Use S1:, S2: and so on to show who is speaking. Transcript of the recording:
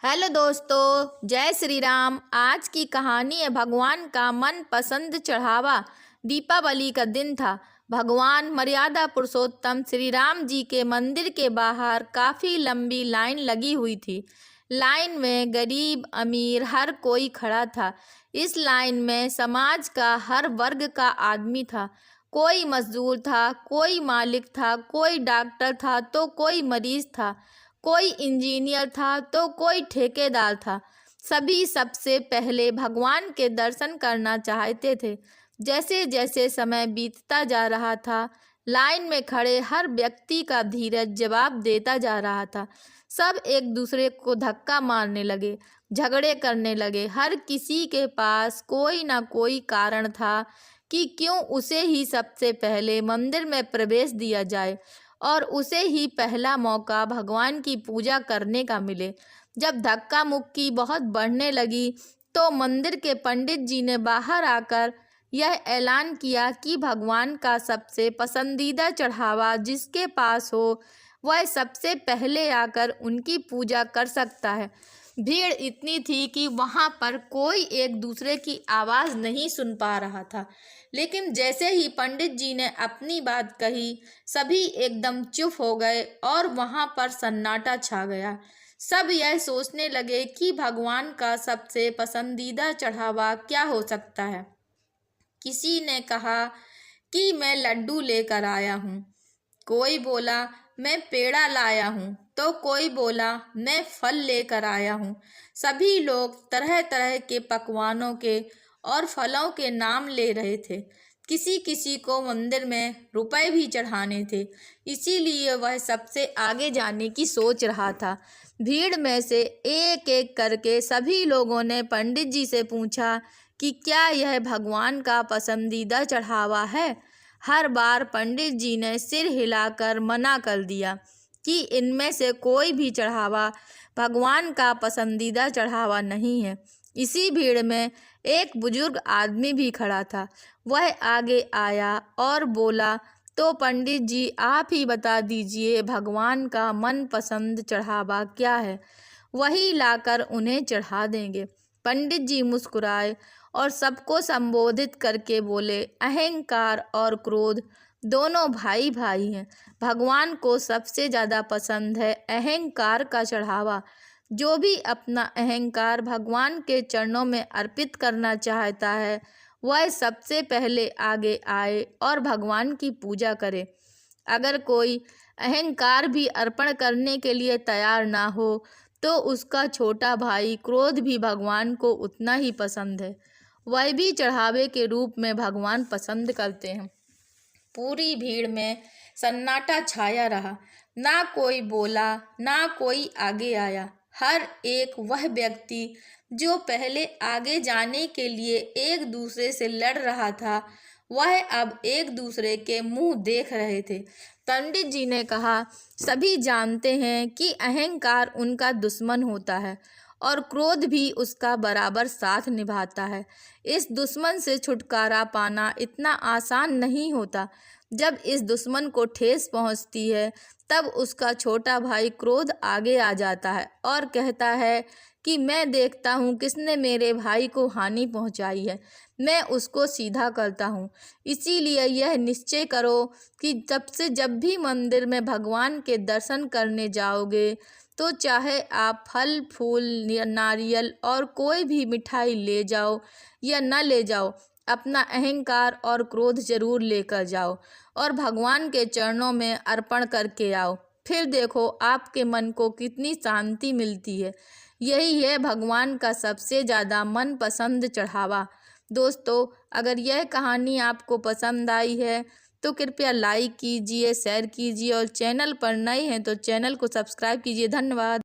S1: Hello दोस्तों, जय श्री राम। आज की कहानी है भगवान का मन पसंद चढ़ावा। दीपावली का दिन था। भगवान मर्यादा पुरुषोत्तम श्री राम जी के मंदिर के बाहर काफ़ी लंबी लाइन लगी हुई थी। लाइन में गरीब अमीर हर कोई खड़ा था। इस लाइन में समाज का हर वर्ग का आदमी था। कोई मजदूर था, कोई मालिक था, कोई डॉक्टर था तो कोई मरीज था, कोई इंजीनियर था तो कोई ठेकेदार था। सभी सबसे पहले भगवान के दर्शन करना चाहते थे। जैसे जैसे समय बीतता जा रहा था, लाइन में खड़े हर व्यक्ति का धीरज जवाब देता जा रहा था। सब एक दूसरे को धक्का मारने लगे, झगड़े करने लगे। हर किसी के पास कोई ना कोई कारण था कि क्यों उसे ही सबसे पहले मंदिर में प्रवेश दिया जाए और उसे ही पहला मौका भगवान की पूजा करने का मिले। जब धक्का मुक्की बहुत बढ़ने लगी तो मंदिर के पंडित जी ने बाहर आकर यह ऐलान किया कि भगवान का सबसे पसंदीदा चढ़ावा जिसके पास हो वह सबसे पहले आकर उनकी पूजा कर सकता है। भीड़ इतनी थी कि वहां पर कोई एक दूसरे की आवाज़ नहीं सुन पा रहा था। लेकिन जैसे ही पंडित जी ने अपनी बात कही, सभी एकदम चुप हो गए और वहां पर सन्नाटा छा गया। सब यह सोचने लगे कि भगवान का सबसे पसंदीदा चढ़ावा क्या हो सकता है। किसी ने कहा कि मैं लड्डू लेकर आया हूँ, कोई बोला मैं पेड़ा लाया हूँ, तो कोई बोला मैं फल लेकर आया हूँ। सभी लोग तरह तरह के पकवानों के और फलों के नाम ले रहे थे। किसी किसी को मंदिर में रुपए भी चढ़ाने थे, इसीलिए वह सबसे आगे जाने की सोच रहा था। भीड़ में से एक एक करके सभी लोगों ने पंडित जी से पूछा कि क्या यह भगवान का पसंदीदा चढ़ावा है। हर बार पंडित जी ने सिर हिलाकर मना कर दिया कि इनमें से कोई भी चढ़ावा भगवान का पसंदीदा चढ़ावा नहीं है। इसी भीड़ में एक बुजुर्ग आदमी भी खड़ा था। वह आगे आया और बोला, तो पंडित जी आप ही बता दीजिए भगवान का मनपसंद चढ़ावा क्या है, वही लाकर उन्हें चढ़ा देंगे। पंडित जी मुस्कुराए और सबको संबोधित करके बोले, अहंकार और क्रोध दोनों भाई भाई हैं। भगवान को सबसे ज़्यादा पसंद है अहंकार का चढ़ावा। जो भी अपना अहंकार भगवान के चरणों में अर्पित करना चाहता है वह सबसे पहले आगे आए और भगवान की पूजा करे। अगर कोई अहंकार भी अर्पण करने के लिए तैयार ना हो तो उसका छोटा भाई क्रोध भी भगवान को उतना ही पसंद है। वह भी चढ़ावे के रूप में भगवान पसंद करते हैं। पूरी भीड़ में सन्नाटा छाया रहा। ना कोई बोला, ना कोई आगे आया। हर एक वह व्यक्ति जो पहले आगे जाने के लिए एक दूसरे से लड़ रहा था, वह अब एक दूसरे के मुंह देख रहे थे। पंडित जी ने कहा, सभी जानते हैं कि अहंकार उनका दुश्मन होता है और क्रोध भी उसका बराबर साथ निभाता है। इस दुश्मन से छुटकारा पाना इतना आसान नहीं होता। जब इस दुश्मन को ठेस पहुंचती है तब उसका छोटा भाई क्रोध आगे आ जाता है और कहता है कि मैं देखता हूँ किसने मेरे भाई को हानि पहुँचाई है, मैं उसको सीधा करता हूँ। इसीलिए यह निश्चय करो कि जब भी मंदिर में भगवान के दर्शन करने जाओगे तो चाहे आप फल फूल नारियल और कोई भी मिठाई ले जाओ या न ले जाओ, अपना अहंकार और क्रोध जरूर लेकर जाओ और भगवान के चरणों में अर्पण करके आओ। फिर देखो आपके मन को कितनी शांति मिलती है। यही है भगवान का सबसे ज़्यादा मनपसंद चढ़ावा। दोस्तों, अगर यह कहानी आपको पसंद आई है तो कृपया लाइक कीजिए, शेयर कीजिए और चैनल पर नए हैं तो चैनल को सब्सक्राइब कीजिए। धन्यवाद।